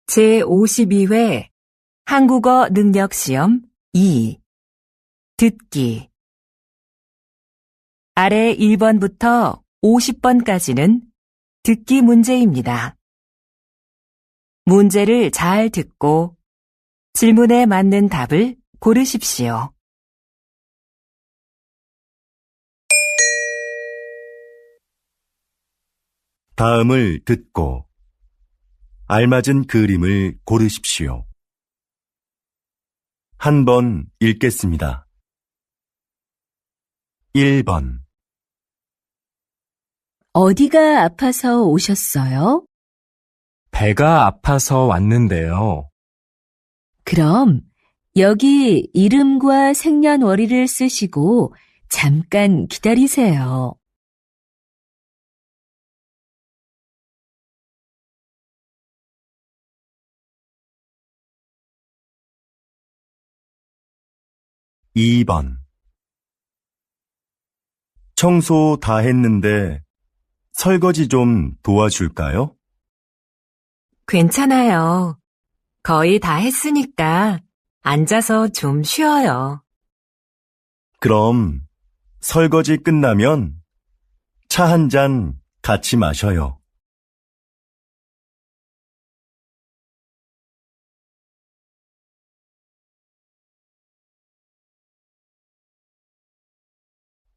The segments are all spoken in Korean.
제52회 한국어 능력 시험 2 듣기 아래 1번부터 50번까지는 듣기 문제입니다. 문제를 잘 듣고 질문에 맞는 답을 고르십시오. 다음을 듣고 알맞은 그림을 고르십시오. 한 번 읽겠습니다. 1번 어디가 아파서 오셨어요? 배가 아파서 왔는데요. 그럼 여기 이름과 생년월일을 쓰시고 잠깐 기다리세요. 2번 청소 다 했는데 설거지 좀 도와줄까요? 괜찮아요. 거의 다 했으니까 앉아서 좀 쉬어요. 그럼 설거지 끝나면 차 한 잔 같이 마셔요.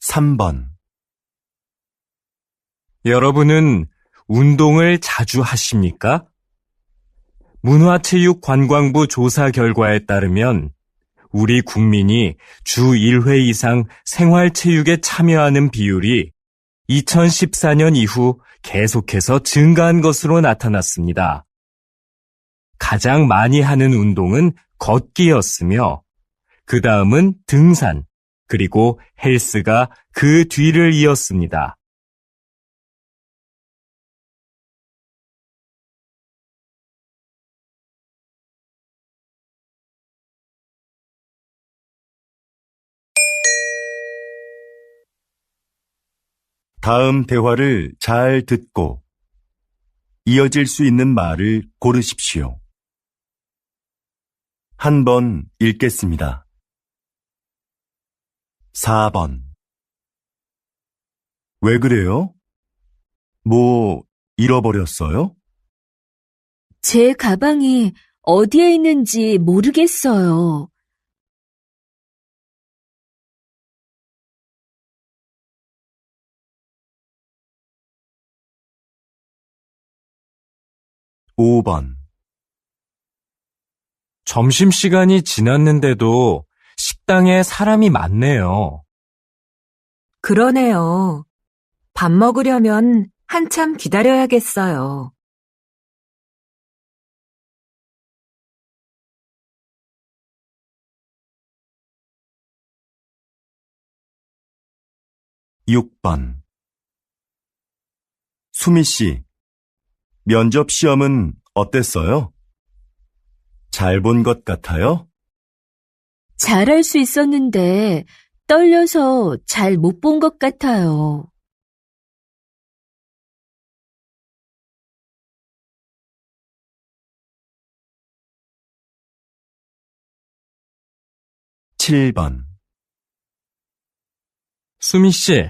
3번 여러분은 운동을 자주 하십니까? 문화체육관광부 조사 결과에 따르면 우리 국민이 주 1회 이상 생활체육에 참여하는 비율이 2014년 이후 계속해서 증가한 것으로 나타났습니다. 가장 많이 하는 운동은 걷기였으며 그 다음은 등산, 그리고 헬스가 그 뒤를 이었습니다. 다음 대화를 잘 듣고 이어질 수 있는 말을 고르십시오. 한 번 읽겠습니다. 4번 왜 그래요? 뭐 잃어버렸어요? 제 가방이 어디에 있는지 모르겠어요. 5번 점심시간이 지났는데도 식당에 사람이 많네요. 그러네요. 밥 먹으려면 한참 기다려야겠어요. 6번 수미 씨, 면접 시험은 어땠어요? 잘 본 것 같아요? 잘할 수 있었는데 떨려서 잘 못 본 것 같아요. 7번 수미 씨,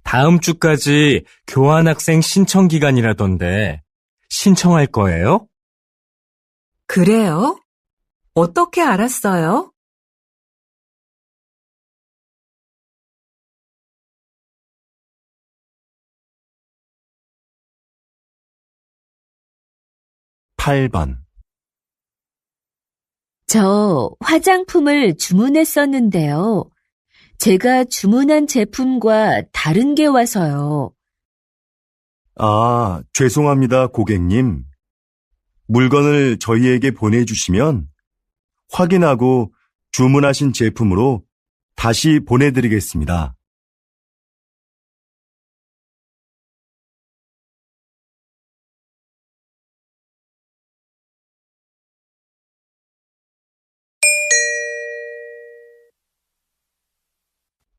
다음 주까지 교환학생 신청 기간이라던데 신청할 거예요? 그래요? 어떻게 알았어요? 8번 저 화장품을 주문했었는데요. 제가 주문한 제품과 다른 게 와서요. 아, 죄송합니다, 고객님. 물건을 저희에게 보내주시면 확인하고 주문하신 제품으로 다시 보내드리겠습니다.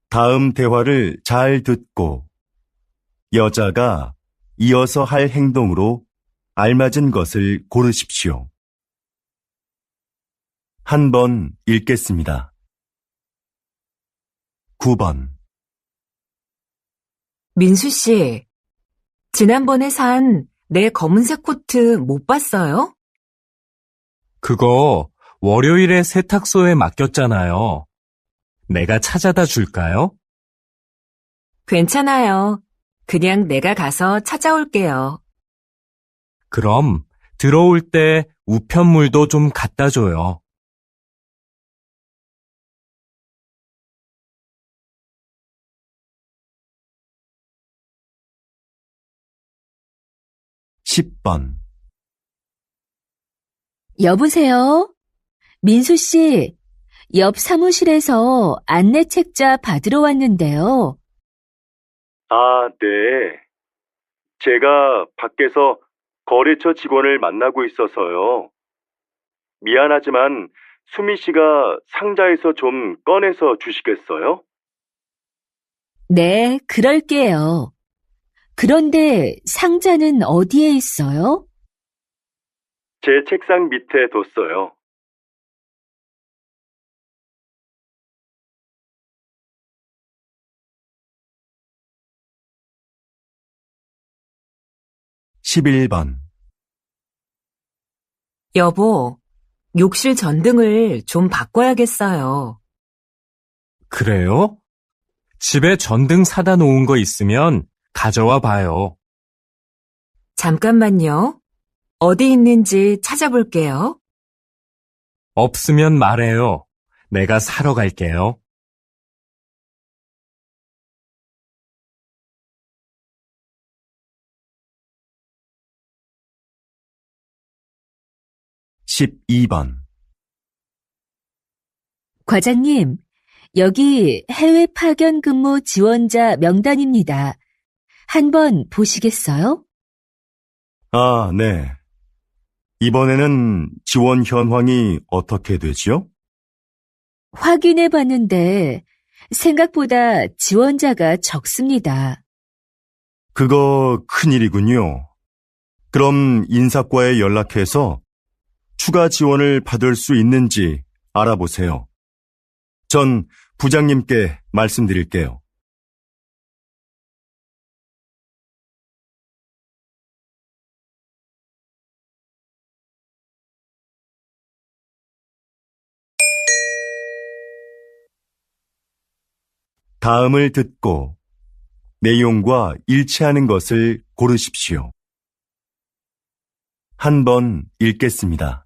다음 대화를 잘 듣고 여자가 이어서 할 행동으로 알맞은 것을 고르십시오. 한 번 읽겠습니다. 9번. 민수 씨, 지난번에 산 내 검은색 코트 못 봤어요? 그거 월요일에 세탁소에 맡겼잖아요. 내가 찾아다 줄까요? 괜찮아요. 그냥 내가 가서 찾아올게요. 그럼 들어올 때 우편물도 좀 갖다 줘요. 10번. 여보세요? 민수 씨, 옆 사무실에서 안내 책자 받으러 왔는데요. 아, 네. 제가 밖에서 거래처 직원을 만나고 있어서요. 미안하지만 수미 씨가 상자에서 좀 꺼내서 주시겠어요? 네, 그럴게요. 그런데 상자는 어디에 있어요? 제 책상 밑에 뒀어요. 11번. 여보, 욕실 전등을 좀 바꿔야겠어요. 그래요? 집에 전등 사다 놓은 거 있으면 가져와 봐요. 잠깐만요. 어디 있는지 찾아볼게요. 없으면 말해요. 내가 사러 갈게요. 12번. 과장님, 여기 해외 파견 근무 지원자 명단입니다. 한번 보시겠어요? 아, 네. 이번에는 지원 현황이 어떻게 되지요? 확인해 봤는데 생각보다 지원자가 적습니다. 그거 큰일이군요. 그럼 인사과에 연락해서 추가 지원을 받을 수 있는지 알아보세요. 전 부장님께 말씀드릴게요. '다음을 듣고 내용과 일치하는 것을 고르십시오. 한 번 읽겠습니다.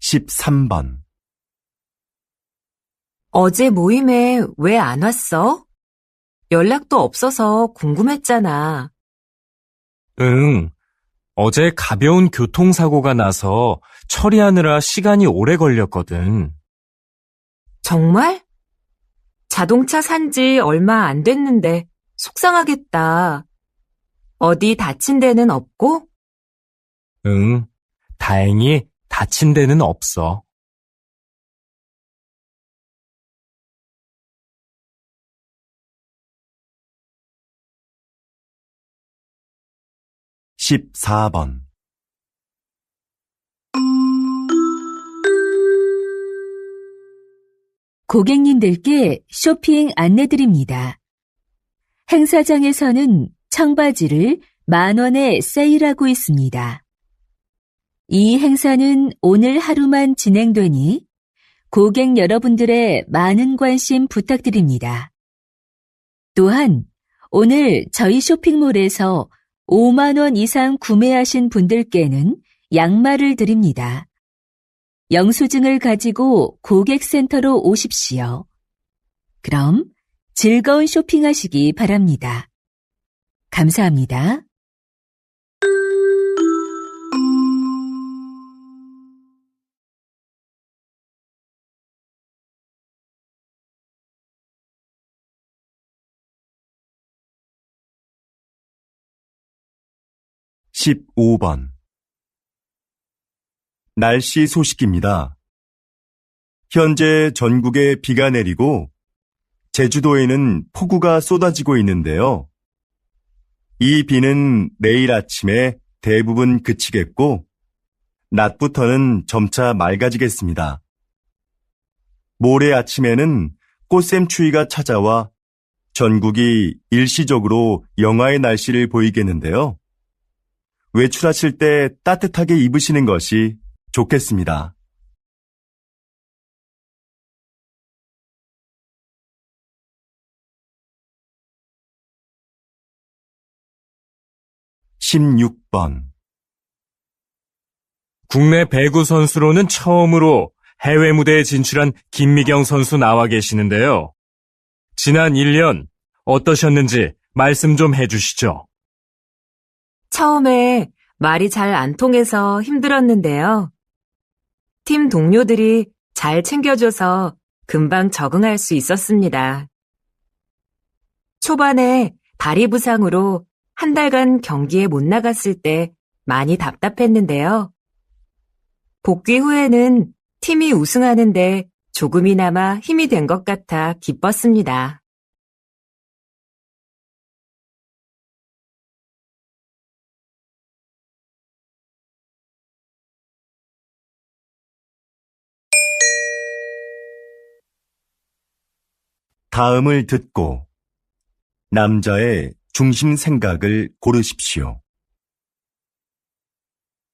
13번. 어제 모임에 왜 안 왔어? 연락도 없어서 궁금했잖아. 응. 어제 가벼운 교통사고가 나서 처리하느라 시간이 오래 걸렸거든. 정말? 자동차 산 지 얼마 안 됐는데 속상하겠다. 어디 다친 데는 없고? 응. 다행히 다친 데는 없어. 14번. 고객님들께 쇼핑 안내드립니다. 행사장에서는 청바지를 10,000원에 세일하고 있습니다. 이 행사는 오늘 하루만 진행되니 고객 여러분들의 많은 관심 부탁드립니다. 또한 오늘 저희 쇼핑몰에서 5만 원 이상 구매하신 분들께는 양말을 드립니다. 영수증을 가지고 고객센터로 오십시오. 그럼 즐거운 쇼핑하시기 바랍니다. 감사합니다. (15번) 날씨 소식입니다. 현재 전국에 비가 내리고 제주도에는 폭우가 쏟아지고 있는데요. 이 비는 내일 아침에 대부분 그치겠고 낮부터는 점차 맑아지겠습니다. 모레 아침에는 꽃샘추위가 찾아와 전국이 일시적으로 영하의 날씨를 보이겠는데요. 외출하실 때 따뜻하게 입으시는 것이 좋겠습니다. (16번) 국내 배구 선수로는 처음으로 해외 무대에 진출한 김미경 선수 나와 계시는데요. 지난 1년 어떠셨는지 말씀 좀 해주시죠. 처음에 말이 잘 안 통해서 힘들었는데요. 팀 동료들이 잘 챙겨줘서 금방 적응할 수 있었습니다. 초반에 다리 부상으로 한 달간 경기에 못 나갔을 때 많이 답답했는데요. 복귀 후에는 팀이 우승하는데 조금이나마 힘이 된 것 같아 기뻤습니다. 다음을 듣고 남자의 중심 생각을 고르십시오.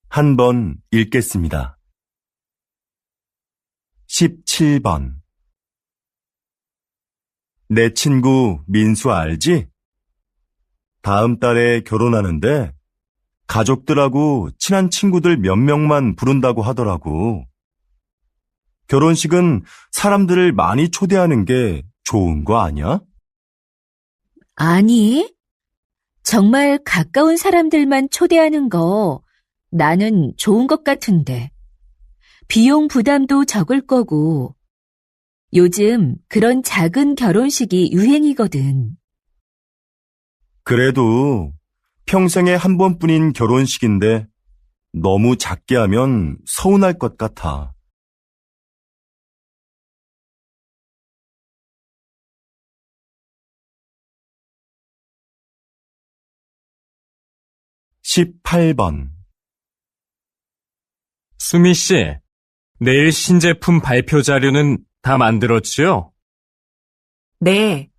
한 번 읽겠습니다. 17번 내 친구 민수 알지? 다음 달에 결혼하는데 가족들하고 친한 친구들 몇 명만 부른다고 하더라고. 결혼식은 사람들을 많이 초대하는 게 좋은 거 아니야? 아니, 정말 가까운 사람들만 초대하는 거 나는 좋은 것 같은데. 비용 부담도 적을 거고. 요즘 그런 작은 결혼식이 유행이거든. 그래도 평생에 한 번뿐인 결혼식인데 너무 작게 하면 서운할 것 같아. 18번 수미 씨, 내일 신제품 발표 자료는 다 만들었지요? 네,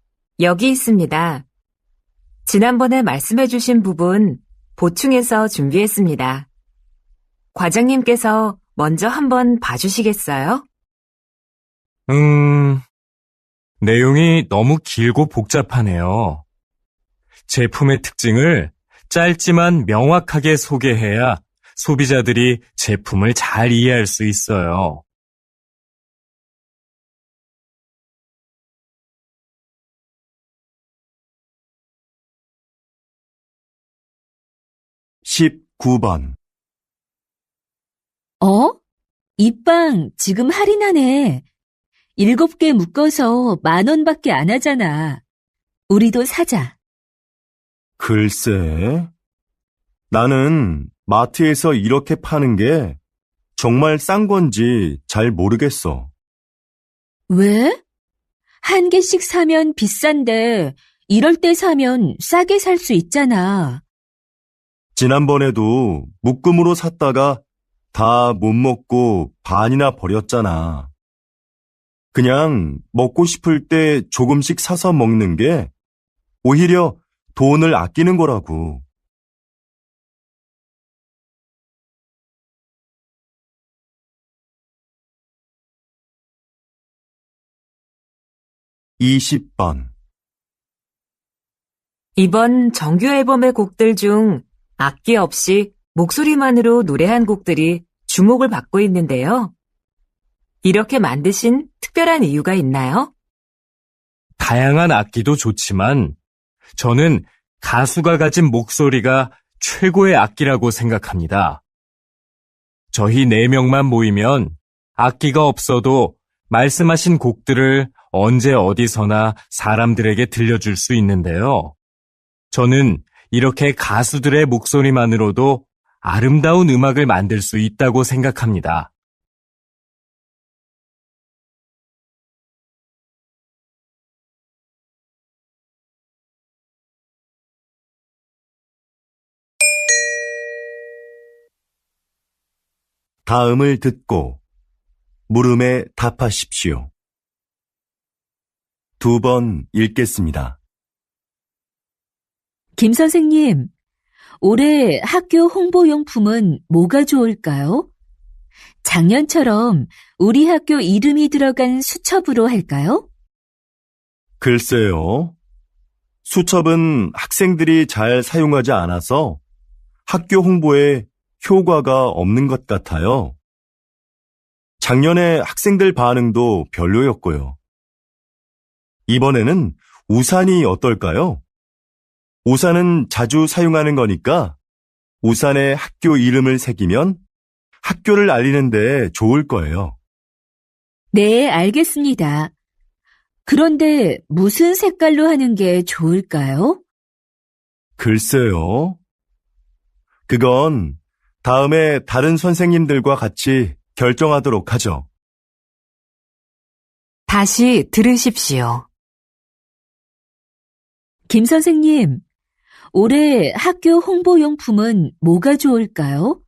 여기 있습니다. 지난번에 말씀해주신 부분 보충해서 준비했습니다. 과장님께서 먼저 한번 봐주시겠어요? 내용이 너무 길고 복잡하네요. 제품의 특징을 짧지만 명확하게 소개해야 소비자들이 제품을 잘 이해할 수 있어요. (19번) 이 빵 지금 할인하네. 7개 묶어서 10,000원밖에 안 하잖아. 우리도 사자. 글쎄, 나는 마트에서 이렇게 파는 게 정말 싼 건지 잘 모르겠어. 왜? 한 개씩 사면 비싼데 이럴 때 사면 싸게 살 수 있잖아. 지난번에도 묶음으로 샀다가 다 못 먹고 반이나 버렸잖아. 그냥 먹고 싶을 때 조금씩 사서 먹는 게 오히려 돈을 아끼는 거라고. 20번 이번 정규 앨범의 곡들 중 악기 없이 목소리만으로 노래한 곡들이 주목을 받고 있는데요. 이렇게 만드신 특별한 이유가 있나요? 다양한 악기도 좋지만 저는 가수가 가진 목소리가 최고의 악기라고 생각합니다. 저희 4명만 모이면 악기가 없어도 말씀하신 곡들을 언제 어디서나 사람들에게 들려줄 수 있는데요. 저는 이렇게 가수들의 목소리만으로도 아름다운 음악을 만들 수 있다고 생각합니다. 다음을 듣고 물음에 답하십시오. 2번 읽겠습니다. 김 선생님, 올해 학교 홍보용품은 뭐가 좋을까요? 작년처럼 우리 학교 이름이 들어간 수첩으로 할까요? 글쎄요. 수첩은 학생들이 잘 사용하지 않아서 학교 홍보에 효과가 없는 것 같아요. 작년에 학생들 반응도 별로였고요. 이번에는 우산이 어떨까요? 우산은 자주 사용하는 거니까 우산에 학교 이름을 새기면 학교를 알리는 데 좋을 거예요. 네, 알겠습니다. 그런데 무슨 색깔로 하는 게 좋을까요? 글쎄요. 그건 다음에 다른 선생님들과 같이 결정하도록 하죠. 다시 들으십시오. 김 선생님, 올해 학교 홍보용품은 뭐가 좋을까요?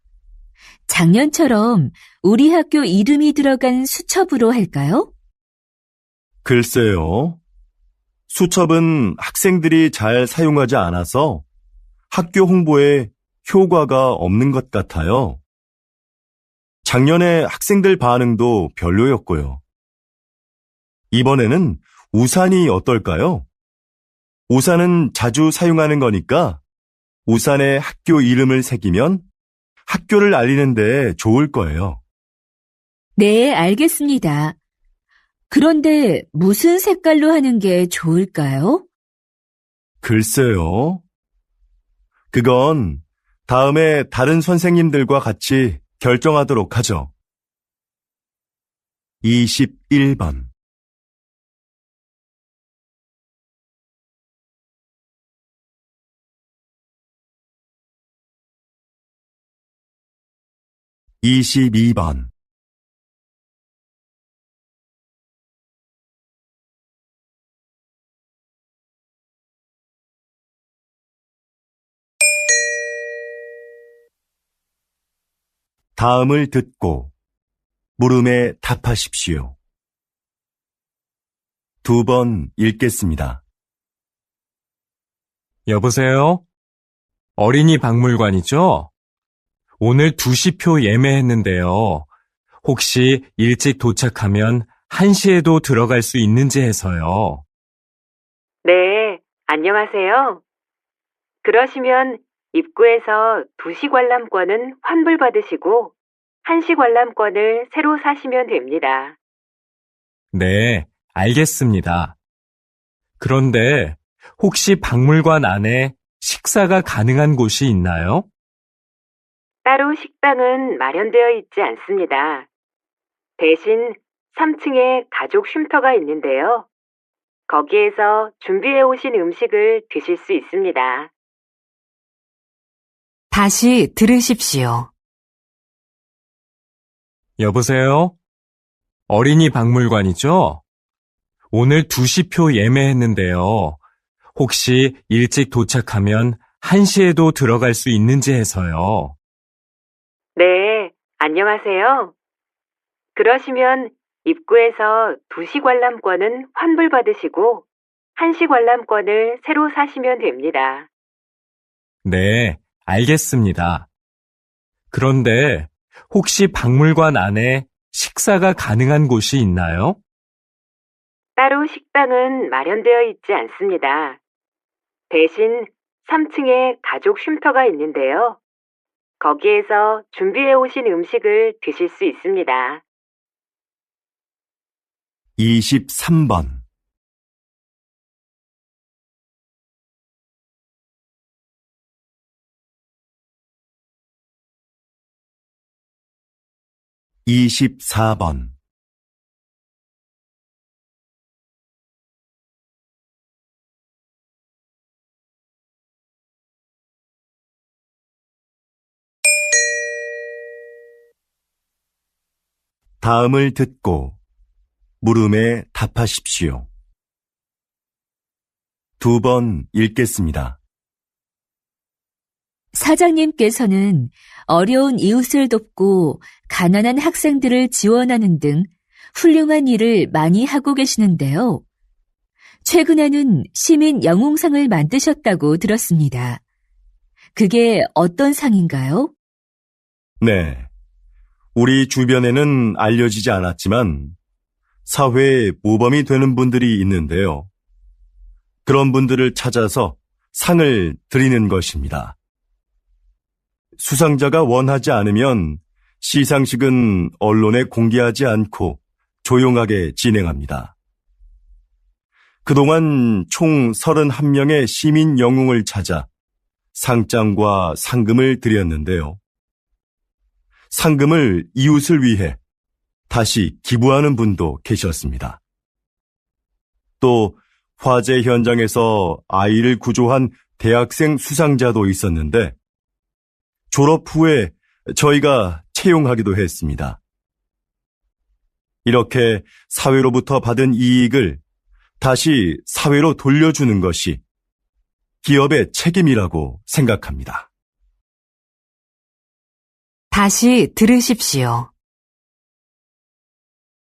작년처럼 우리 학교 이름이 들어간 수첩으로 할까요? 글쎄요. 수첩은 학생들이 잘 사용하지 않아서 학교 홍보에 효과가 없는 것 같아요. 작년에 학생들 반응도 별로였고요. 이번에는 우산이 어떨까요? 우산은 자주 사용하는 거니까 우산에 학교 이름을 새기면 학교를 알리는 데 좋을 거예요. 네, 알겠습니다. 그런데 무슨 색깔로 하는 게 좋을까요? 글쎄요. 그건 다음에 다른 선생님들과 같이 결정하도록 하죠. 21번 22번 다음을 듣고 물음에 답하십시오. 2번 읽겠습니다. 여보세요? 어린이 박물관이죠? 오늘 2시 표 예매했는데요. 혹시 일찍 도착하면 1시에도 들어갈 수 있는지 해서요. 네, 안녕하세요. 그러시면 입구에서 2시 관람권은 환불받으시고 1시 관람권을 새로 사시면 됩니다. 네, 알겠습니다. 그런데 혹시 박물관 안에 식사가 가능한 곳이 있나요? 따로 식당은 마련되어 있지 않습니다. 대신 3층에 가족 쉼터가 있는데요. 거기에서 준비해 오신 음식을 드실 수 있습니다. 다시 들으십시오. 여보세요? 어린이 박물관이죠? 오늘 2시 표 예매했는데요. 혹시 일찍 도착하면 1시에도 들어갈 수 있는지 해서요. 네, 안녕하세요. 그러시면 입구에서 2시 관람권은 환불받으시고 1시 관람권을 새로 사시면 됩니다. 네, 알겠습니다. 그런데 혹시 박물관 안에 식사가 가능한 곳이 있나요? 따로 식당은 마련되어 있지 않습니다. 대신 3층에 가족 쉼터가 있는데요. 거기에서 준비해 오신 음식을 드실 수 있습니다. 23번 24번 다음을 듣고 물음에 답하십시오. 2번 읽겠습니다. 사장님께서는 어려운 이웃을 돕고 가난한 학생들을 지원하는 등 훌륭한 일을 많이 하고 계시는데요. 최근에는 시민 영웅상을 만드셨다고 들었습니다. 그게 어떤 상인가요? 네. 우리 주변에는 알려지지 않았지만 사회에 모범이 되는 분들이 있는데요. 그런 분들을 찾아서 상을 드리는 것입니다. 수상자가 원하지 않으면 시상식은 언론에 공개하지 않고 조용하게 진행합니다. 그동안 총 31명의 시민 영웅을 찾아 상장과 상금을 드렸는데요. 상금을 이웃을 위해 다시 기부하는 분도 계셨습니다. 또 화재 현장에서 아이를 구조한 대학생 수상자도 있었는데 졸업 후에 저희가 채용하기도 했습니다. 이렇게 사회로부터 받은 이익을 다시 사회로 돌려주는 것이 기업의 책임이라고 생각합니다. 다시 들으십시오.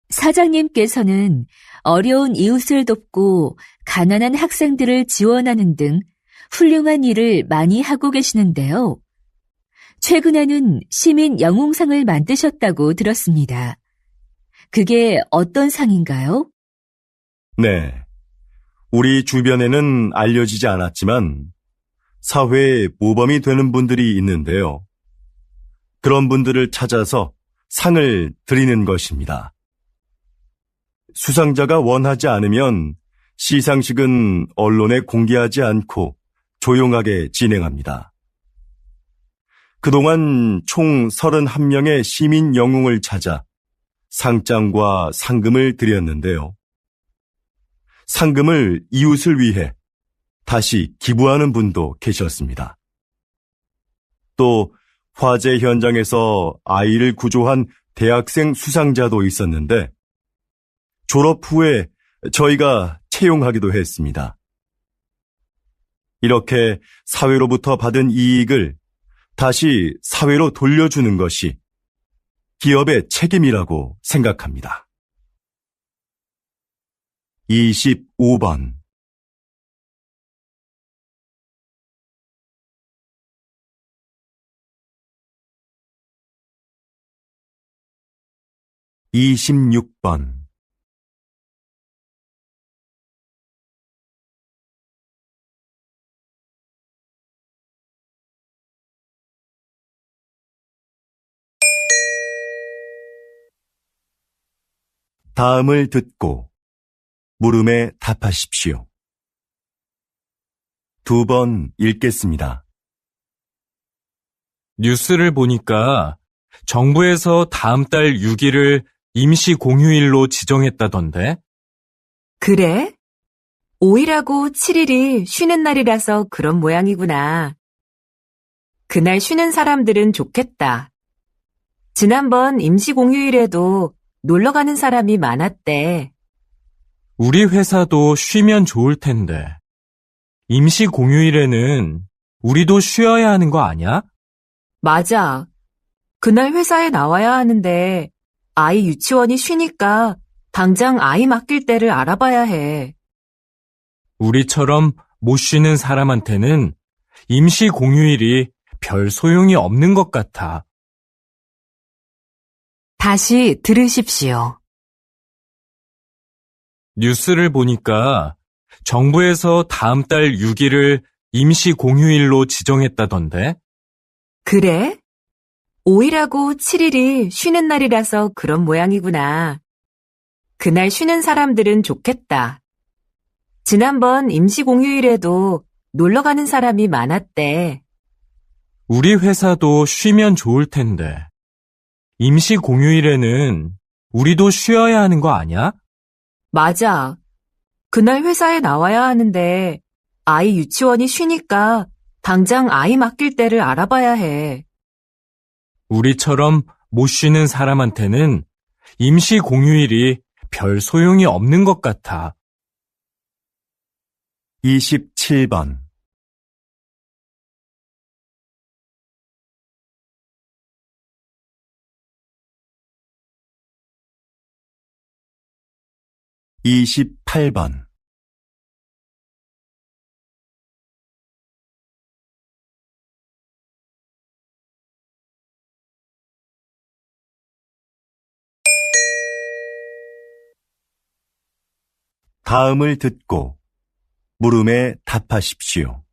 사장님께서는 어려운 이웃을 돕고 가난한 학생들을 지원하는 등 훌륭한 일을 많이 하고 계시는데요. 최근에는 시민 영웅상을 만드셨다고 들었습니다. 그게 어떤 상인가요? 네. 우리 주변에는 알려지지 않았지만 사회에 모범이 되는 분들이 있는데요. 그런 분들을 찾아서 상을 드리는 것입니다. 수상자가 원하지 않으면 시상식은 언론에 공개하지 않고 조용하게 진행합니다. 그동안 총 31명의 시민 영웅을 찾아 상장과 상금을 드렸는데요. 상금을 이웃을 위해 다시 기부하는 분도 계셨습니다. 또 화재 현장에서 아이를 구조한 대학생 수상자도 있었는데 졸업 후에 저희가 채용하기도 했습니다. 이렇게 사회로부터 받은 이익을 다시 사회로 돌려주는 것이 기업의 책임이라고 생각합니다. 25번 26번 다음을 듣고 물음에 답하십시오. 2번 읽겠습니다. 뉴스를 보니까 정부에서 다음 달 6일을 임시 공휴일로 지정했다던데? 그래? 5일하고 7일이 쉬는 날이라서 그런 모양이구나. 그날 쉬는 사람들은 좋겠다. 지난번 임시공휴일에도 놀러 가는 사람이 많았대. 우리 회사도 쉬면 좋을 텐데. 임시 공휴일에는 우리도 쉬어야 하는 거 아니야? 맞아. 그날 회사에 나와야 하는데 아이 유치원이 쉬니까 당장 아이 맡길 때를 알아봐야 해. 우리처럼 못 쉬는 사람한테는 임시 공휴일이 별 소용이 없는 것 같아. 다시 들으십시오. 뉴스를 보니까 정부에서 다음 달 6일을 임시 공휴일로 지정했다던데? 그래? 5일하고 7일이 쉬는 날이라서 그런 모양이구나. 그날 쉬는 사람들은 좋겠다. 지난번 임시공휴일에도 놀러 가는 사람이 많았대. 우리 회사도 쉬면 좋을 텐데. 임시 공휴일에는 우리도 쉬어야 하는 거 아니야? 맞아. 그날 회사에 나와야 하는데 아이 유치원이 쉬니까 당장 아이 맡길 때를 알아봐야 해. 우리처럼 못 쉬는 사람한테는 임시 공휴일이 별 소용이 없는 것 같아. 27번 28번. 다음을 듣고 물음에 답하십시오.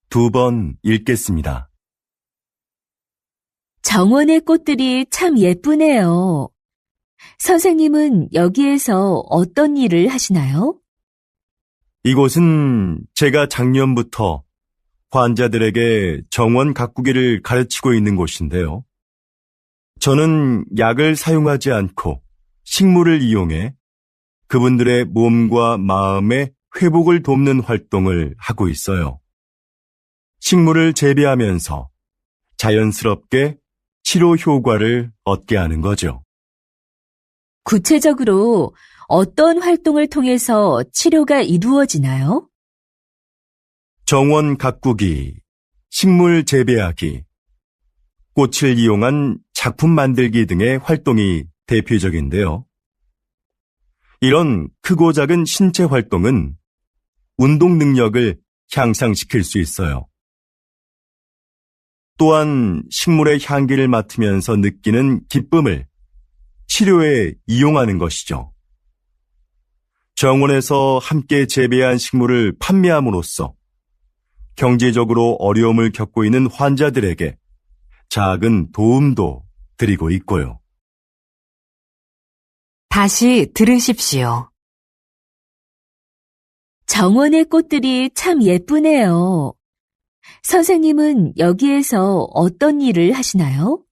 2번 읽겠습니다. 정원의 꽃들이 참 예쁘네요. 선생님은 여기에서 어떤 일을 하시나요? 이곳은 제가 작년부터 환자들에게 정원 가꾸기를 가르치고 있는 곳인데요. 저는 약을 사용하지 않고 식물을 이용해 그분들의 몸과 마음의 회복을 돕는 활동을 하고 있어요. 식물을 재배하면서 자연스럽게 치료 효과를 얻게 하는 거죠. 구체적으로 어떤 활동을 통해서 치료가 이루어지나요? 정원 가꾸기, 식물 재배하기, 꽃을 이용한 작품 만들기 등의 활동이 대표적인데요. 이런 크고 작은 신체 활동은 운동 능력을 향상시킬 수 있어요. 또한 식물의 향기를 맡으면서 느끼는 기쁨을 치료에 이용하는 것이죠. 정원에서 함께 재배한 식물을 판매함으로써 경제적으로 어려움을 겪고 있는 환자들에게 작은 도움도 드리고 있고요. 다시 들으십시오. 정원의 꽃들이 참 예쁘네요. 선생님은 여기에서 어떤 일을 하시나요?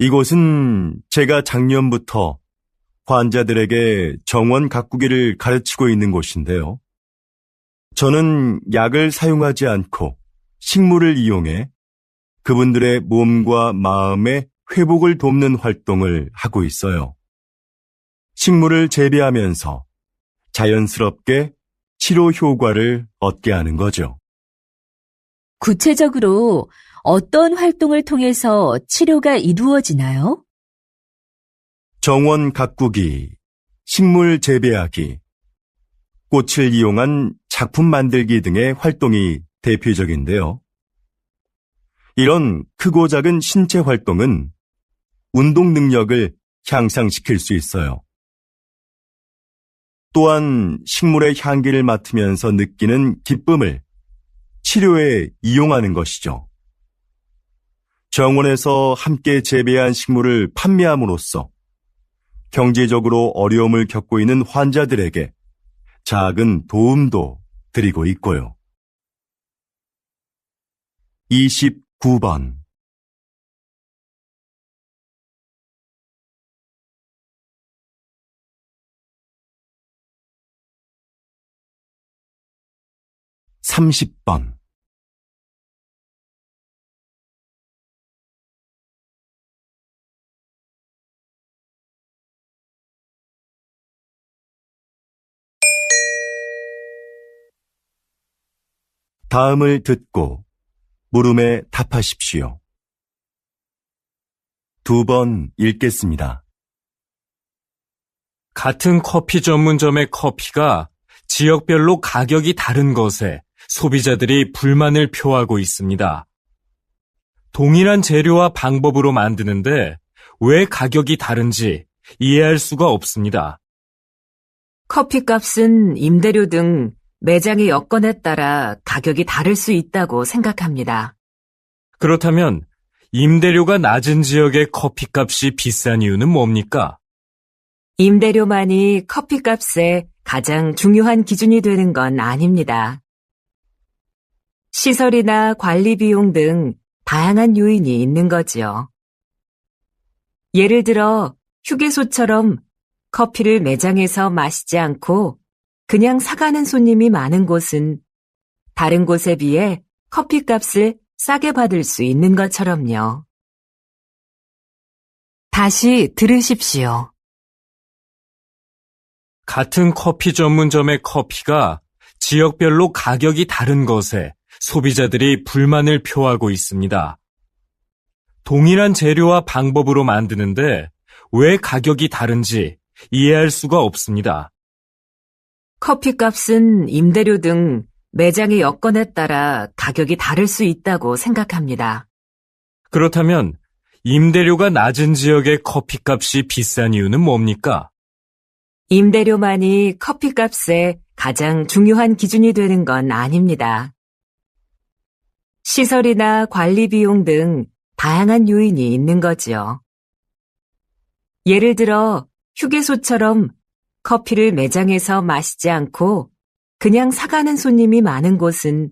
이곳은 제가 작년부터 환자들에게 정원 가꾸기를 가르치고 있는 곳인데요. 저는 약을 사용하지 않고 식물을 이용해 그분들의 몸과 마음의 회복을 돕는 활동을 하고 있어요. 식물을 재배하면서 자연스럽게 치료 효과를 얻게 하는 거죠. 구체적으로 어떤 활동을 통해서 치료가 이루어지나요? 정원 가꾸기, 식물 재배하기, 꽃을 이용한 작품 만들기 등의 활동이 대표적인데요. 이런 크고 작은 신체 활동은 운동 능력을 향상시킬 수 있어요. 또한 식물의 향기를 맡으면서 느끼는 기쁨을 치료에 이용하는 것이죠. 정원에서 함께 재배한 식물을 판매함으로써 경제적으로 어려움을 겪고 있는 환자들에게 작은 도움도 드리고 있고요. 29번. (30번) 다음을 듣고 물음에 답하십시오. 2번 읽겠습니다. 같은 커피 전문점의 커피가 지역별로 가격이 다른 것에 소비자들이 불만을 표하고 있습니다. 동일한 재료와 방법으로 만드는데 왜 가격이 다른지 이해할 수가 없습니다. 커피값은 임대료 등 매장의 여건에 따라 가격이 다를 수 있다고 생각합니다. 그렇다면 임대료가 낮은 지역의 커피값이 비싼 이유는 뭡니까? 임대료만이 커피값의 가장 중요한 기준이 되는 건 아닙니다. 시설이나 관리 비용 등 다양한 요인이 있는 거지요. 예를 들어 휴게소처럼 커피를 매장에서 마시지 않고 그냥 사가는 손님이 많은 곳은 다른 곳에 비해 커피값을 싸게 받을 수 있는 것처럼요. 다시 들으십시오. 같은 커피 전문점의 커피가 지역별로 가격이 다른 것에 소비자들이 불만을 표하고 있습니다. 동일한 재료와 방법으로 만드는데 왜 가격이 다른지 이해할 수가 없습니다. 커피값은 임대료 등 매장의 여건에 따라 가격이 다를 수 있다고 생각합니다. 그렇다면 임대료가 낮은 지역의 커피값이 비싼 이유는 뭡니까? 임대료만이 커피값의 가장 중요한 기준이 되는 건 아닙니다. 시설이나 관리 비용 등 다양한 요인이 있는 거지요. 예를 들어 휴게소처럼 커피를 매장에서 마시지 않고 그냥 사가는 손님이 많은 곳은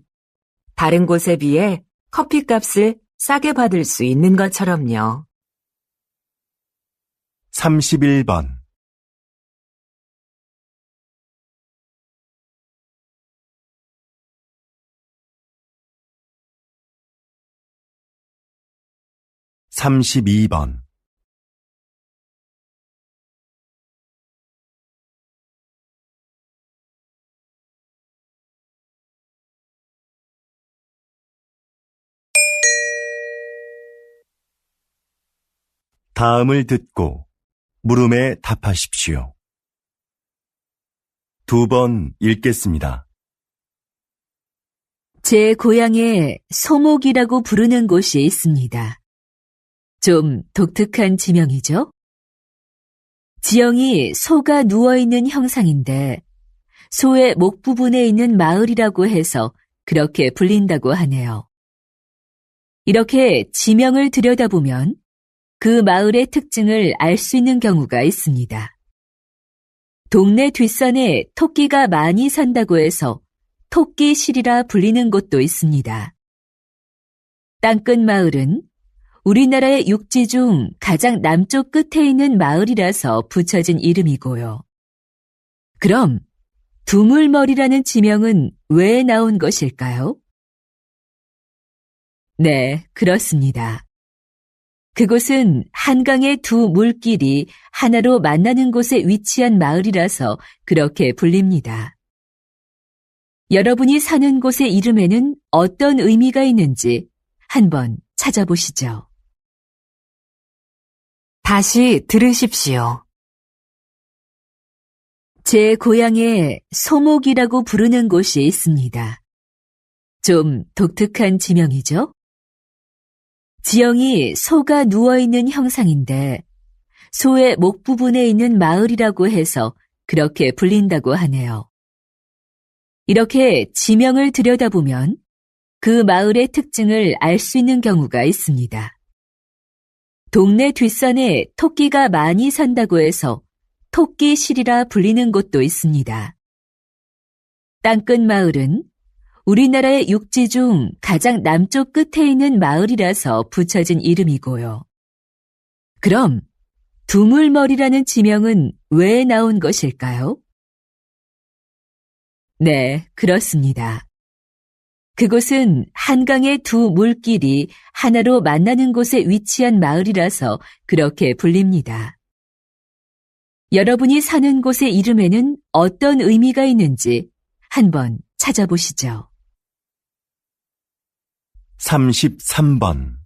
다른 곳에 비해 커피값을 싸게 받을 수 있는 것처럼요. 31번. 삼십이 번. 다음을 듣고 물음에 답하십시오. 2번 읽겠습니다. 제 고향에 소목이라고 부르는 곳이 있습니다. 좀 독특한 지명이죠? 지형이 소가 누워있는 형상인데 소의 목 부분에 있는 마을이라고 해서 그렇게 불린다고 하네요. 이렇게 지명을 들여다보면 그 마을의 특징을 알 수 있는 경우가 있습니다. 동네 뒷산에 토끼가 많이 산다고 해서 토끼실이라 불리는 곳도 있습니다. 땅끝 마을은 우리나라의 육지 중 가장 남쪽 끝에 있는 마을이라서 붙여진 이름이고요. 그럼 두물머리라는 지명은 왜 나온 것일까요? 네, 그렇습니다. 그곳은 한강의 두 물길이 하나로 만나는 곳에 위치한 마을이라서 그렇게 불립니다. 여러분이 사는 곳의 이름에는 어떤 의미가 있는지 한번 찾아보시죠. 다시 들으십시오. 제 고향에 소목이라고 부르는 곳이 있습니다. 좀 독특한 지명이죠? 지형이 소가 누워있는 형상인데 소의 목 부분에 있는 마을이라고 해서 그렇게 불린다고 하네요. 이렇게 지명을 들여다보면 그 마을의 특징을 알 수 있는 경우가 있습니다. 동네 뒷산에 토끼가 많이 산다고 해서 토끼실이라 불리는 곳도 있습니다. 땅끝 마을은 우리나라의 육지 중 가장 남쪽 끝에 있는 마을이라서 붙여진 이름이고요. 그럼 두물머리라는 지명은 왜 나온 것일까요? 네, 그렇습니다. 그곳은 한강의 두 물길이 하나로 만나는 곳에 위치한 마을이라서 그렇게 불립니다. 여러분이 사는 곳의 이름에는 어떤 의미가 있는지 한번 찾아보시죠. 33번.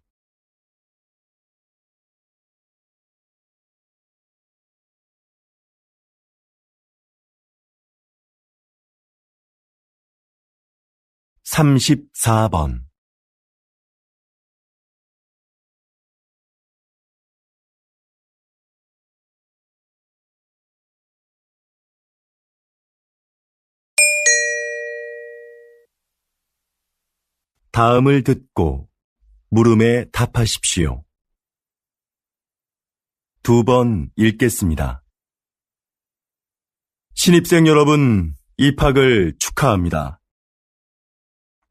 삼십사 번. 다음을 듣고 물음에 답하십시오. 2번 읽겠습니다. 신입생 여러분, 입학을 축하합니다.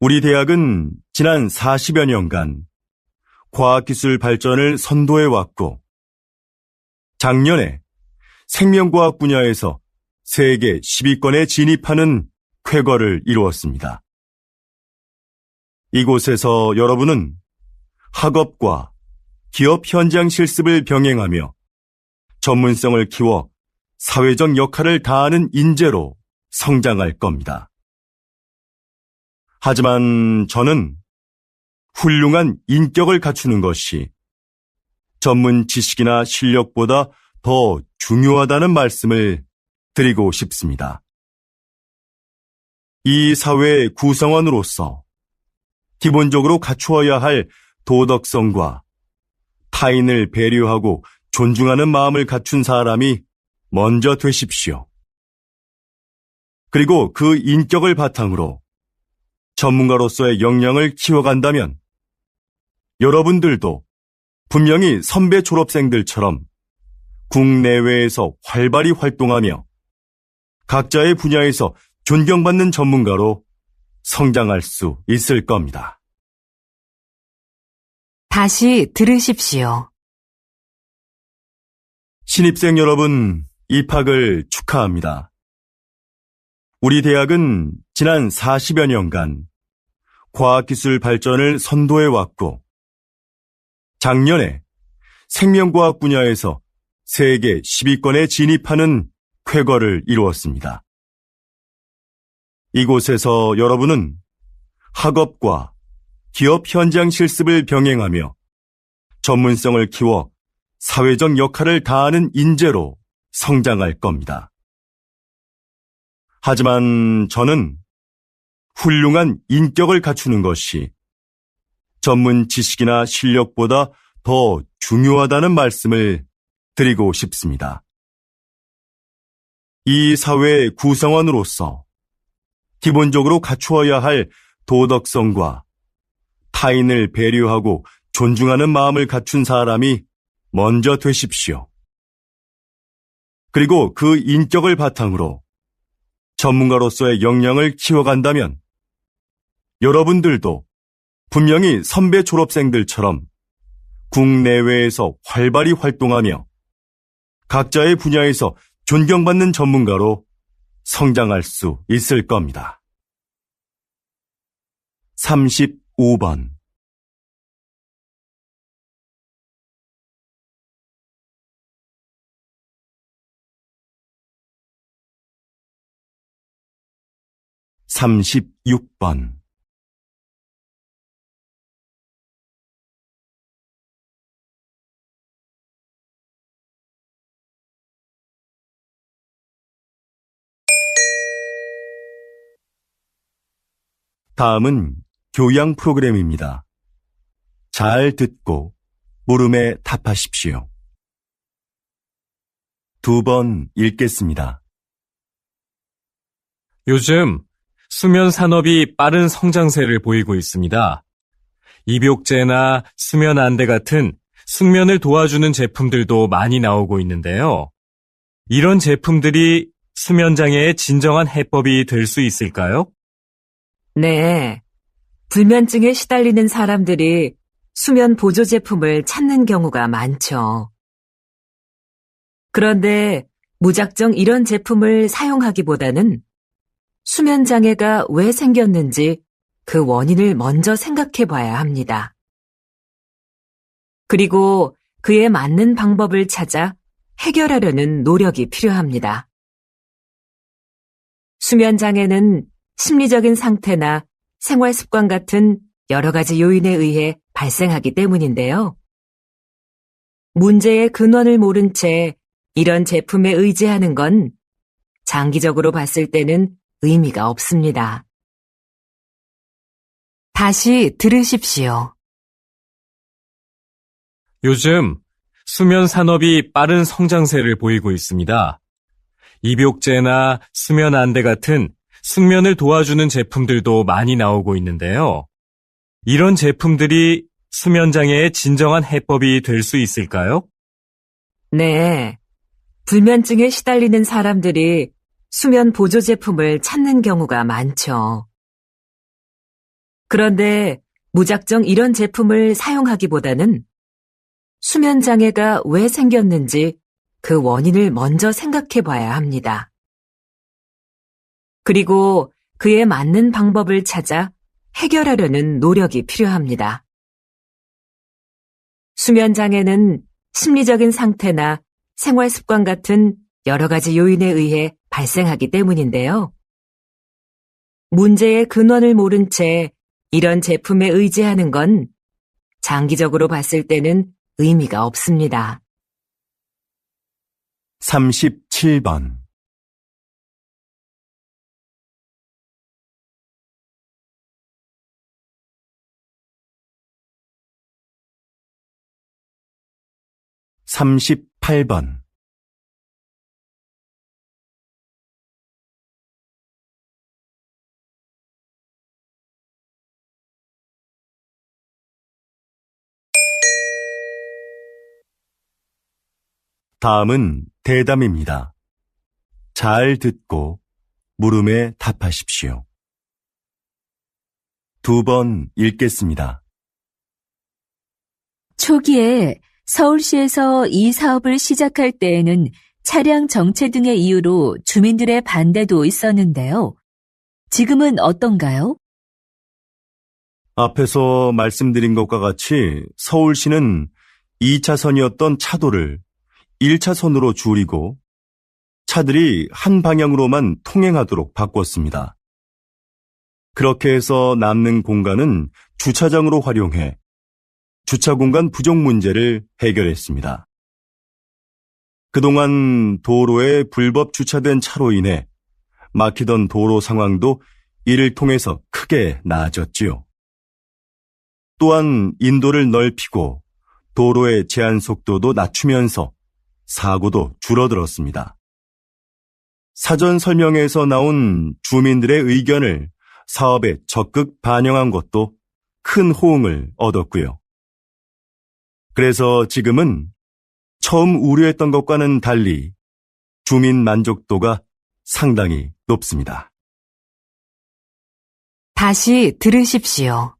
우리 대학은 지난 40여 년간 과학기술 발전을 선도해왔고, 작년에 생명과학 분야에서 세계 10위권에 진입하는 쾌거를 이루었습니다. 이곳에서 여러분은 학업과 기업 현장 실습을 병행하며 전문성을 키워 사회적 역할을 다하는 인재로 성장할 겁니다. 하지만 저는 훌륭한 인격을 갖추는 것이 전문 지식이나 실력보다 더 중요하다는 말씀을 드리고 싶습니다. 이 사회의 구성원으로서 기본적으로 갖추어야 할 도덕성과 타인을 배려하고 존중하는 마음을 갖춘 사람이 먼저 되십시오. 그리고 그 인격을 바탕으로 전문가로서의 역량을 키워간다면 여러분들도 분명히 선배 졸업생들처럼 국내외에서 활발히 활동하며 각자의 분야에서 존경받는 전문가로 성장할 수 있을 겁니다. 다시 들으십시오. 신입생 여러분, 입학을 축하합니다. 우리 대학은 지난 40여 년간 과학기술 발전을 선도해왔고, 작년에 생명과학 분야에서 세계 10위권에 진입하는 쾌거를 이루었습니다. 이곳에서 여러분은 학업과 기업 현장 실습을 병행하며 전문성을 키워 사회적 역할을 다하는 인재로 성장할 겁니다. 하지만 저는 훌륭한 인격을 갖추는 것이 전문 지식이나 실력보다 더 중요하다는 말씀을 드리고 싶습니다. 이 사회의 구성원으로서 기본적으로 갖추어야 할 도덕성과 타인을 배려하고 존중하는 마음을 갖춘 사람이 먼저 되십시오. 그리고 그 인격을 바탕으로 전문가로서의 역량을 키워간다면 여러분들도 분명히 선배 졸업생들처럼 국내외에서 활발히 활동하며 각자의 분야에서 존경받는 전문가로 성장할 수 있을 겁니다. 35번 36번 다음은 교양 프로그램입니다. 잘 듣고 물음에 답하십시오. 2번 읽겠습니다. 요즘 수면 산업이 빠른 성장세를 보이고 있습니다. 입욕제나 수면 안대 같은 숙면을 도와주는 제품들도 많이 나오고 있는데요. 이런 제품들이 수면 장애의 진정한 해법이 될 수 있을까요? 네. 불면증에 시달리는 사람들이 수면 보조 제품을 찾는 경우가 많죠. 그런데 무작정 이런 제품을 사용하기보다는 수면 장애가 왜 생겼는지 그 원인을 먼저 생각해 봐야 합니다. 그리고 그에 맞는 방법을 찾아 해결하려는 노력이 필요합니다. 수면 장애는 심리적인 상태나 생활 습관 같은 여러 가지 요인에 의해 발생하기 때문인데요. 문제의 근원을 모른 채 이런 제품에 의지하는 건 장기적으로 봤을 때는 의미가 없습니다. 다시 들으십시오. 요즘 수면 산업이 빠른 성장세를 보이고 있습니다. 입욕제나 수면 안대 같은 숙면을 도와주는 제품들도 많이 나오고 있는데요. 이런 제품들이 수면 장애의 진정한 해법이 될 수 있을까요? 네. 불면증에 시달리는 사람들이 수면 보조 제품을 찾는 경우가 많죠. 그런데 무작정 이런 제품을 사용하기보다는 수면 장애가 왜 생겼는지 그 원인을 먼저 생각해 봐야 합니다. 그리고 그에 맞는 방법을 찾아 해결하려는 노력이 필요합니다. 수면 장애는 심리적인 상태나 생활 습관 같은 여러 가지 요인에 의해 발생하기 때문인데요. 문제의 근원을 모른 채 이런 제품에 의지하는 건 장기적으로 봤을 때는 의미가 없습니다. 37번 38번 다음은 대담입니다. 잘 듣고 물음에 답하십시오. 2번 읽겠습니다. 초기에 서울시에서 이 사업을 시작할 때에는 차량 정체 등의 이유로 주민들의 반대도 있었는데요. 지금은 어떤가요? 앞에서 말씀드린 것과 같이 서울시는 2차선이었던 차도를 1차선으로 줄이고 차들이 한 방향으로만 통행하도록 바꿨습니다. 그렇게 해서 남는 공간은 주차장으로 활용해 주차 공간 부족 문제를 해결했습니다. 그동안 도로에 불법 주차된 차로 인해 막히던 도로 상황도 이를 통해서 크게 나아졌지요. 또한 인도를 넓히고 도로의 제한 속도도 낮추면서 사고도 줄어들었습니다. 사전 설명회에서 나온 주민들의 의견을 사업에 적극 반영한 것도 큰 호응을 얻었고요. 그래서 지금은 처음 우려했던 것과는 달리 주민 만족도가 상당히 높습니다. 다시 들으십시오.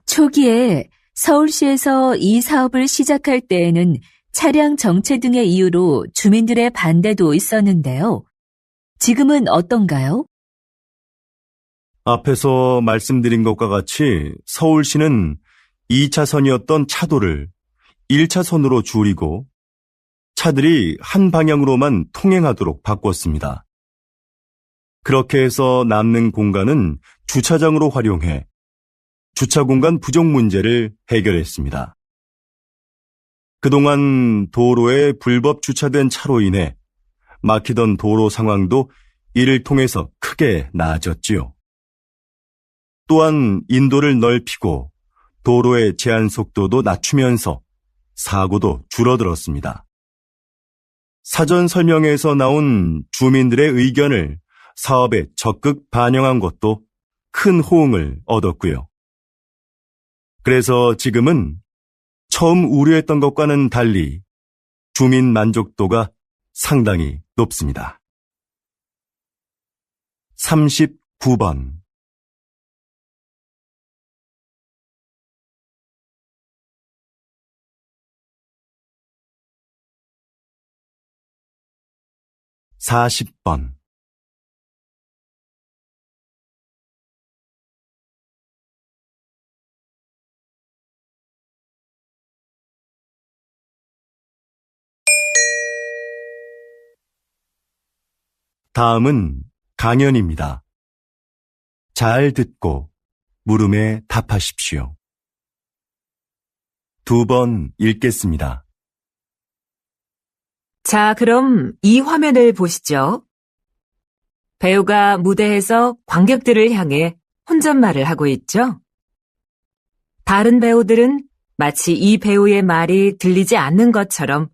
초기에 서울시에서 이 사업을 시작할 때에는 차량 정체 등의 이유로 주민들의 반대도 있었는데요. 지금은 어떤가요? 앞에서 말씀드린 것과 같이 서울시는 2차선이었던 차도를 1차선으로 줄이고 차들이 한 방향으로만 통행하도록 바꿨습니다. 그렇게 해서 남는 공간은 주차장으로 활용해 주차 공간 부족 문제를 해결했습니다. 그동안 도로에 불법 주차된 차로 인해 막히던 도로 상황도 이를 통해서 크게 나아졌지요. 또한 인도를 넓히고 도로의 제한 속도도 낮추면서 사고도 줄어들었습니다. 사전 설명회에서 나온 주민들의 의견을 사업에 적극 반영한 것도 큰 호응을 얻었고요. 그래서 지금은 처음 우려했던 것과는 달리 주민 만족도가 상당히 높습니다. 39번 40번 다음은 강연입니다. 잘 듣고 물음에 답하십시오. 2번 읽겠습니다. 자, 그럼 이 화면을 보시죠. 배우가 무대에서 관객들을 향해 혼잣말을 하고 있죠. 다른 배우들은 마치 이 배우의 말이 들리지 않는 것처럼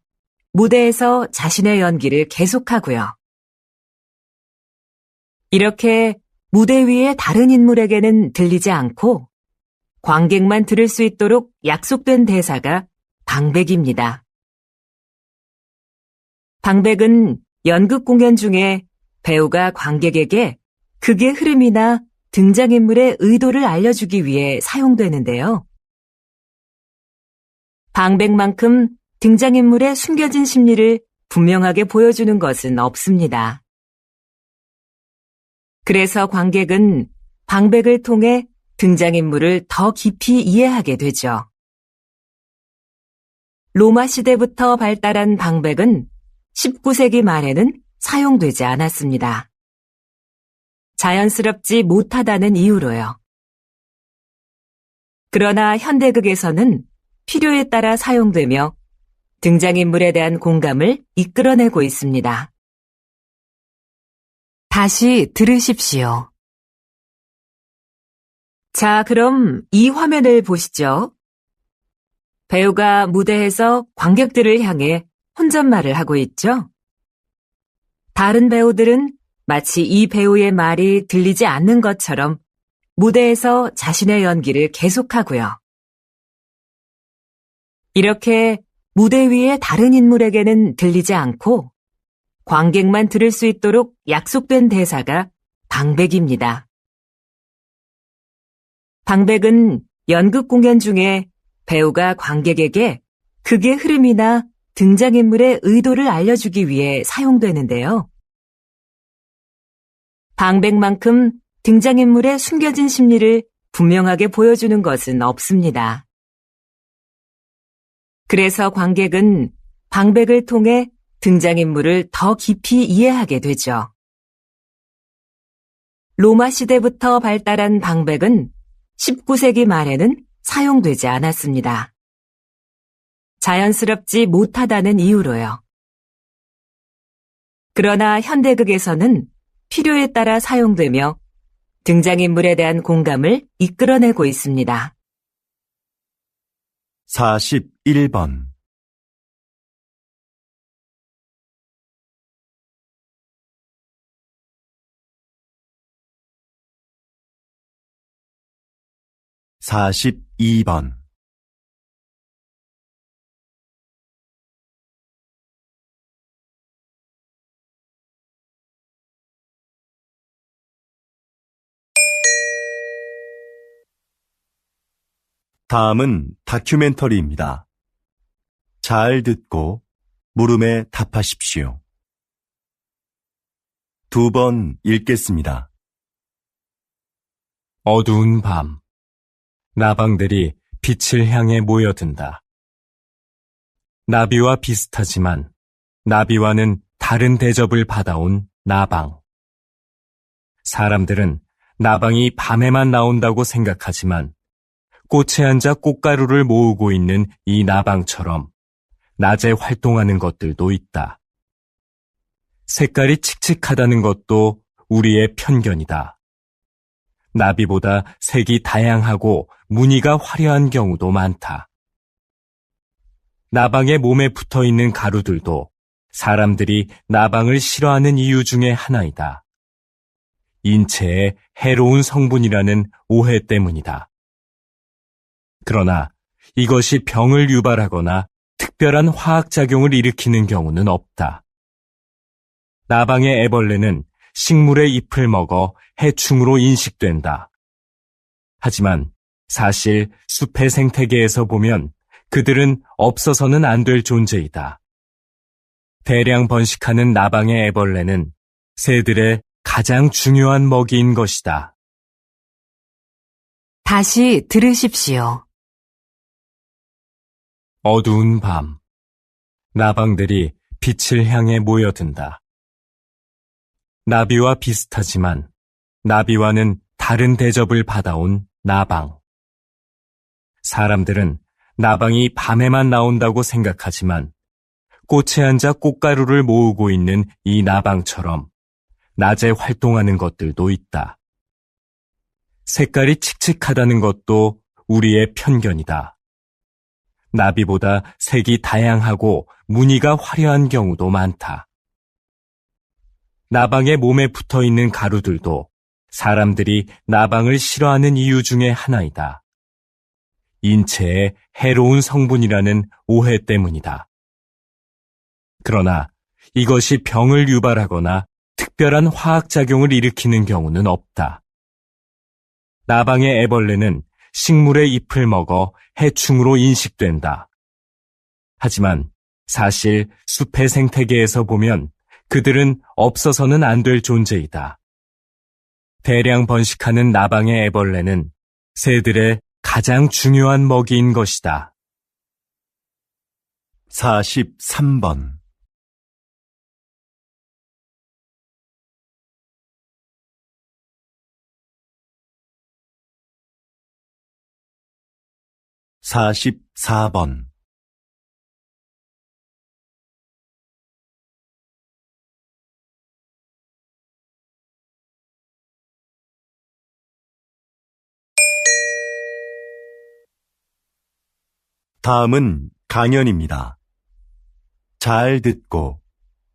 무대에서 자신의 연기를 계속하고요. 이렇게 무대 위의 다른 인물에게는 들리지 않고 관객만 들을 수 있도록 약속된 대사가 방백입니다. 방백은 연극 공연 중에 배우가 관객에게 극의 흐름이나 등장인물의 의도를 알려주기 위해 사용되는데요. 방백만큼 등장인물의 숨겨진 심리를 분명하게 보여주는 것은 없습니다. 그래서 관객은 방백을 통해 등장인물을 더 깊이 이해하게 되죠. 로마 시대부터 발달한 방백은 19세기 말에는 사용되지 않았습니다. 자연스럽지 못하다는 이유로요. 그러나 현대극에서는 필요에 따라 사용되며 등장인물에 대한 공감을 이끌어내고 있습니다. 다시 들으십시오. 자, 그럼 이 화면을 보시죠. 배우가 무대에서 관객들을 향해 혼잣말을 하고 있죠. 다른 배우들은 마치 이 배우의 말이 들리지 않는 것처럼 무대에서 자신의 연기를 계속하고요. 이렇게 무대 위의 다른 인물에게는 들리지 않고 관객만 들을 수 있도록 약속된 대사가 방백입니다. 방백은 연극 공연 중에 배우가 관객에게 극의 흐름이나 등장인물의 의도를 알려주기 위해 사용되는데요. 방백만큼 등장인물의 숨겨진 심리를 분명하게 보여주는 것은 없습니다. 그래서 관객은 방백을 통해 등장인물을 더 깊이 이해하게 되죠. 로마 시대부터 발달한 방백은 19세기 말에는 사용되지 않았습니다. 자연스럽지 못하다는 이유로요. 그러나 현대극에서는 필요에 따라 사용되며 등장인물에 대한 공감을 이끌어내고 있습니다. 41번 42번 '다음은 다큐멘터리입니다. 잘 듣고 물음에 답하십시오. 2번 읽겠습니다. 어두운 밤, 나방들이 빛을 향해 모여든다. 나비와 비슷하지만 나비와는 다른 대접을 받아온 나방. 사람들은 나방이 밤에만 나온다고 생각하지만 꽃에 앉아 꽃가루를 모으고 있는 이 나방처럼 낮에 활동하는 것들도 있다. 색깔이 칙칙하다는 것도 우리의 편견이다. 나비보다 색이 다양하고 무늬가 화려한 경우도 많다. 나방의 몸에 붙어 있는 가루들도 사람들이 나방을 싫어하는 이유 중에 하나이다. 인체에 해로운 성분이라는 오해 때문이다. 그러나 이것이 병을 유발하거나 특별한 화학작용을 일으키는 경우는 없다. 나방의 애벌레는 식물의 잎을 먹어 해충으로 인식된다. 하지만 사실 숲의 생태계에서 보면 그들은 없어서는 안 될 존재이다. 대량 번식하는 나방의 애벌레는 새들의 가장 중요한 먹이인 것이다. 다시 들으십시오. 어두운 밤, 나방들이 빛을 향해 모여든다. 나비와 비슷하지만 나비와는 다른 대접을 받아온 나방. 사람들은 나방이 밤에만 나온다고 생각하지만 꽃에 앉아 꽃가루를 모으고 있는 이 나방처럼 낮에 활동하는 것들도 있다. 색깔이 칙칙하다는 것도 우리의 편견이다. 나비보다 색이 다양하고 무늬가 화려한 경우도 많다. 나방의 몸에 붙어 있는 가루들도 사람들이 나방을 싫어하는 이유 중에 하나이다. 인체에 해로운 성분이라는 오해 때문이다. 그러나 이것이 병을 유발하거나 특별한 화학작용을 일으키는 경우는 없다. 나방의 애벌레는 식물의 잎을 먹어 해충으로 인식된다. 하지만 사실 숲의 생태계에서 보면 그들은 없어서는 안 될 존재이다. 대량 번식하는 나방의 애벌레는 새들의 가장 중요한 먹이인 것이다. 43번 44번 다음은 강연입니다. 잘 듣고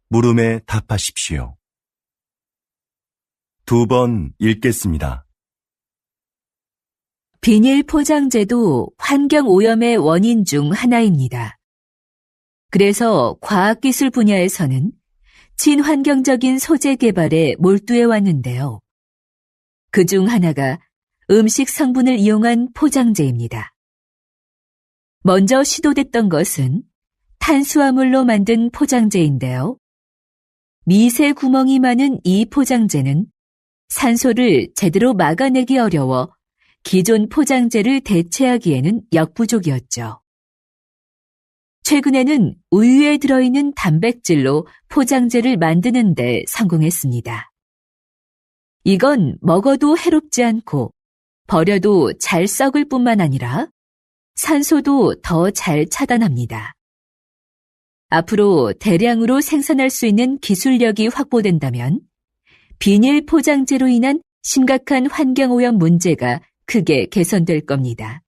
물음에 답하십시오. 2번 읽겠습니다. 비닐 포장재도 환경 오염의 원인 중 하나입니다. 그래서 과학기술 분야에서는 친환경적인 소재 개발에 몰두해 왔는데요. 그중 하나가 음식 성분을 이용한 포장재입니다. 먼저 시도됐던 것은 탄수화물로 만든 포장재인데요. 미세 구멍이 많은 이 포장재는 산소를 제대로 막아내기 어려워 기존 포장재를 대체하기에는 역부족이었죠. 최근에는 우유에 들어있는 단백질로 포장재를 만드는 데 성공했습니다. 이건 먹어도 해롭지 않고 버려도 잘 썩을 뿐만 아니라 산소도 더 잘 차단합니다. 앞으로 대량으로 생산할 수 있는 기술력이 확보된다면 비닐 포장재로 인한 심각한 환경오염 문제가 크게 개선될 겁니다.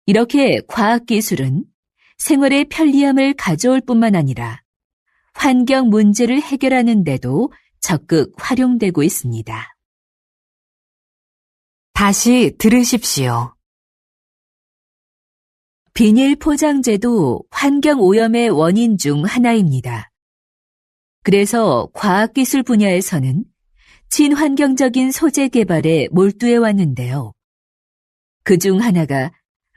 이렇게 과학기술은 생활의 편리함을 가져올 뿐만 아니라 환경 문제를 해결하는 데도 적극 활용되고 있습니다. 다시 들으십시오. 비닐 포장재도 환경 오염의 원인 중 하나입니다. 그래서 과학기술 분야에서는 친환경적인 소재 개발에 몰두해 왔는데요. 그중 하나가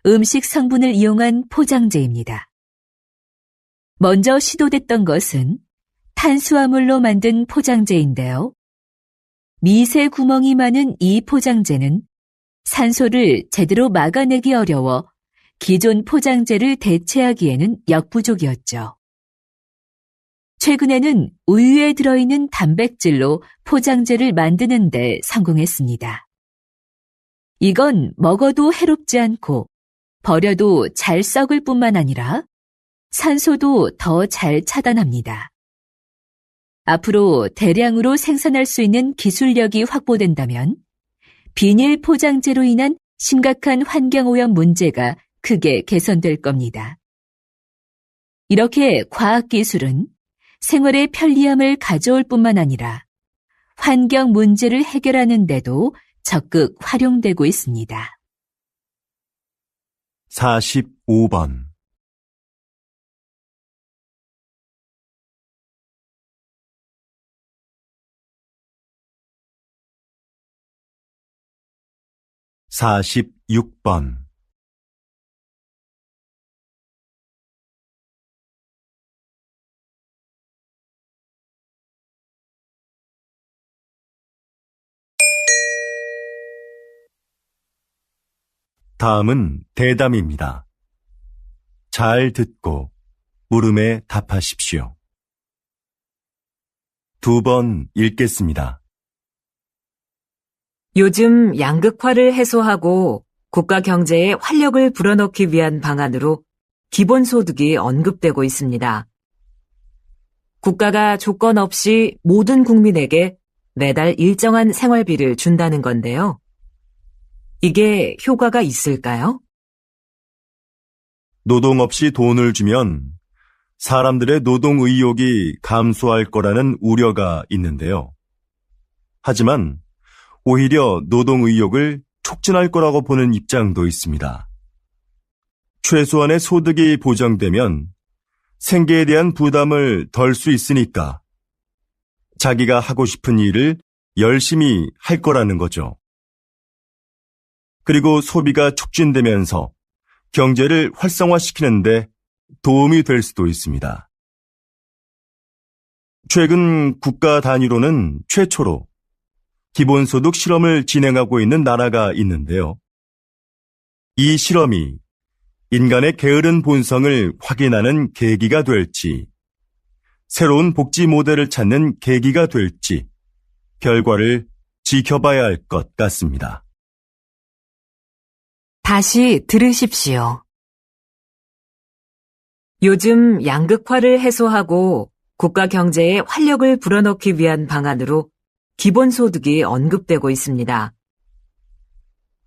음식 성분을 이용한 포장재입니다. 먼저 시도됐던 것은 탄수화물로 만든 포장재인데요. 미세 구멍이 많은 이 포장재는 산소를 제대로 막아내기 어려워 기존 포장재를 대체하기에는 역부족이었죠. 최근에는 우유에 들어있는 단백질로 포장재를 만드는 데 성공했습니다. 이건 먹어도 해롭지 않고 버려도 잘 썩을 뿐만 아니라 산소도 더 잘 차단합니다. 앞으로 대량으로 생산할 수 있는 기술력이 확보된다면 비닐 포장재로 인한 심각한 환경오염 문제가 크게 개선될 겁니다. 이렇게 과학기술은 생활의 편리함을 가져올 뿐만 아니라 환경 문제를 해결하는 데도 적극 활용되고 있습니다. 45번 46번 다음은 대담입니다. 잘 듣고 물음에 답하십시오. 2번 읽겠습니다. 요즘 양극화를 해소하고 국가 경제에 활력을 불어넣기 위한 방안으로 기본소득이 언급되고 있습니다. 국가가 조건 없이 모든 국민에게 매달 일정한 생활비를 준다는 건데요. 이게 효과가 있을까요? 노동 없이 돈을 주면 사람들의 노동 의욕이 감소할 거라는 우려가 있는데요. 하지만 오히려 노동 의욕을 촉진할 거라고 보는 입장도 있습니다. 최소한의 소득이 보장되면 생계에 대한 부담을 덜 수 있으니까 자기가 하고 싶은 일을 열심히 할 거라는 거죠. 그리고 소비가 촉진되면서 경제를 활성화시키는데 도움이 될 수도 있습니다. 최근 국가 단위로는 최초로 기본소득 실험을 진행하고 있는 나라가 있는데요. 이 실험이 인간의 게으른 본성을 확인하는 계기가 될지, 새로운 복지 모델을 찾는 계기가 될지 결과를 지켜봐야 할 것 같습니다. 다시 들으십시오. 요즘 양극화를 해소하고 국가 경제에 활력을 불어넣기 위한 방안으로 기본소득이 언급되고 있습니다.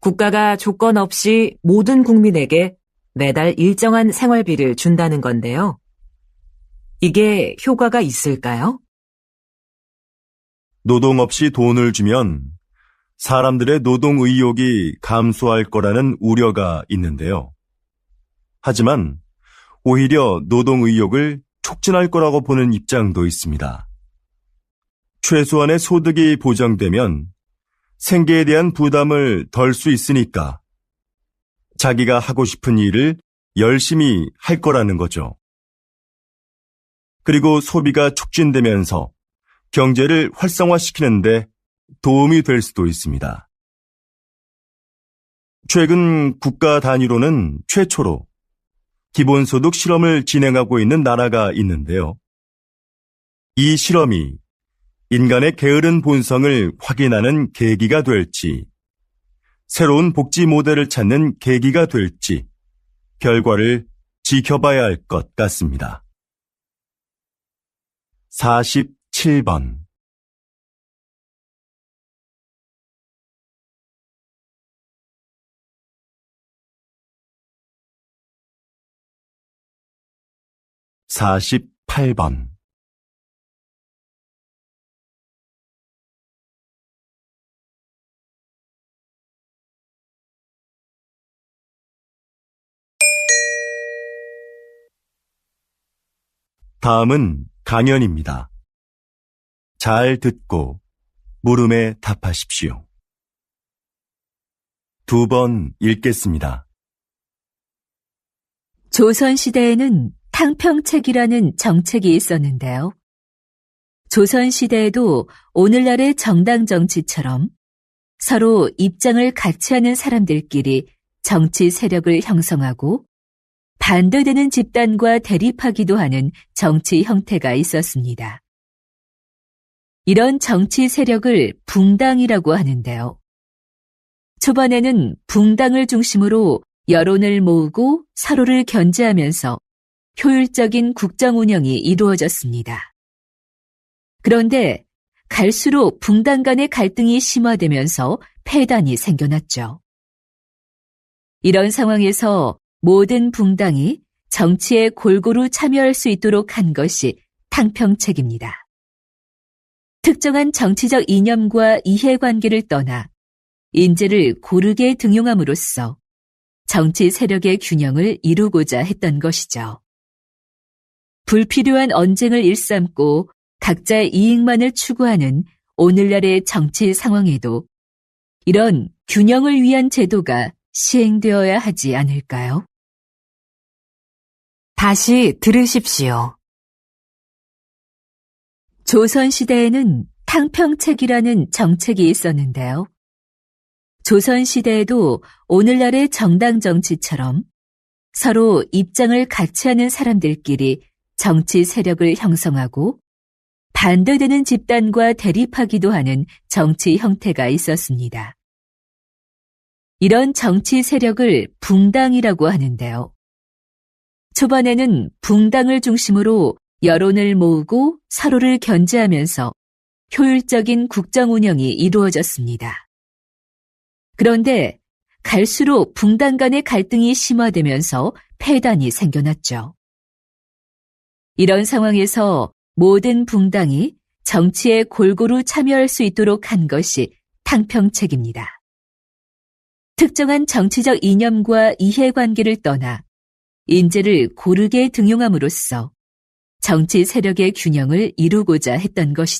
국가가 조건 없이 모든 국민에게 매달 일정한 생활비를 준다는 건데요. 이게 효과가 있을까요? 노동 없이 돈을 주면 사람들의 노동 의욕이 감소할 거라는 우려가 있는데요. 하지만 오히려 노동 의욕을 촉진할 거라고 보는 입장도 있습니다. 최소한의 소득이 보장되면 생계에 대한 부담을 덜 수 있으니까 자기가 하고 싶은 일을 열심히 할 거라는 거죠. 그리고 소비가 촉진되면서 경제를 활성화시키는데 도움이 될 수도 있습니다. 최근 국가 단위로는 최초로 기본소득 실험을 진행하고 있는 나라가 있는데요. 이 실험이 인간의 게으른 본성을 확인하는 계기가 될지, 새로운 복지 모델을 찾는 계기가 될지 결과를 지켜봐야 할 것 같습니다. 47번 48번 다음은 강연입니다. 잘 듣고 물음에 답하십시오. 2번 읽겠습니다. 조선시대에는 탕평책이라는 정책이 있었는데요. 조선시대에도 오늘날의 정당 정치처럼 서로 입장을 같이 하는 사람들끼리 정치 세력을 형성하고 반대되는 집단과 대립하기도 하는 정치 형태가 있었습니다. 이런 정치 세력을 붕당이라고 하는데요. 초반에는 붕당을 중심으로 여론을 모으고 서로를 견제하면서 효율적인 국정 운영이 이루어졌습니다. 그런데 갈수록 붕당 간의 갈등이 심화되면서 폐단이 생겨났죠. 이런 상황에서 모든 붕당이 정치에 골고루 참여할 수 있도록 한 것이 탕평책입니다. 특정한 정치적 이념과 이해관계를 떠나 인재를 고르게 등용함으로써 정치 세력의 균형을 이루고자 했던 것이죠. 불필요한 언쟁을 일삼고 각자의 이익만을 추구하는 오늘날의 정치 상황에도 이런 균형을 위한 제도가 시행되어야 하지 않을까요? 다시 들으십시오. 조선시대에는 탕평책이라는 정책이 있었는데요. 조선시대에도 오늘날의 정당 정치처럼 서로 입장을 같이 하는 사람들끼리 정치 세력을 형성하고 반대되는 집단과 대립하기도 하는 정치 형태가 있었습니다. 이런 정치 세력을 붕당이라고 하는데요. 초반에는 붕당을 중심으로 여론을 모으고 서로를 견제하면서 효율적인 국정 운영이 이루어졌습니다. 그런데 갈수록 붕당 간의 갈등이 심화되면서 폐단이 생겨났죠. 이런 상황에서 모든 붕당이 정치에 골고루 참여할 수 있도록 한 것이 탕평책입니다. 특정한 정치적 이념과 이해관계를 떠나 인재를 고르게 등용함으로써 정치 세력의 균형을 이루고자 했던 것이죠.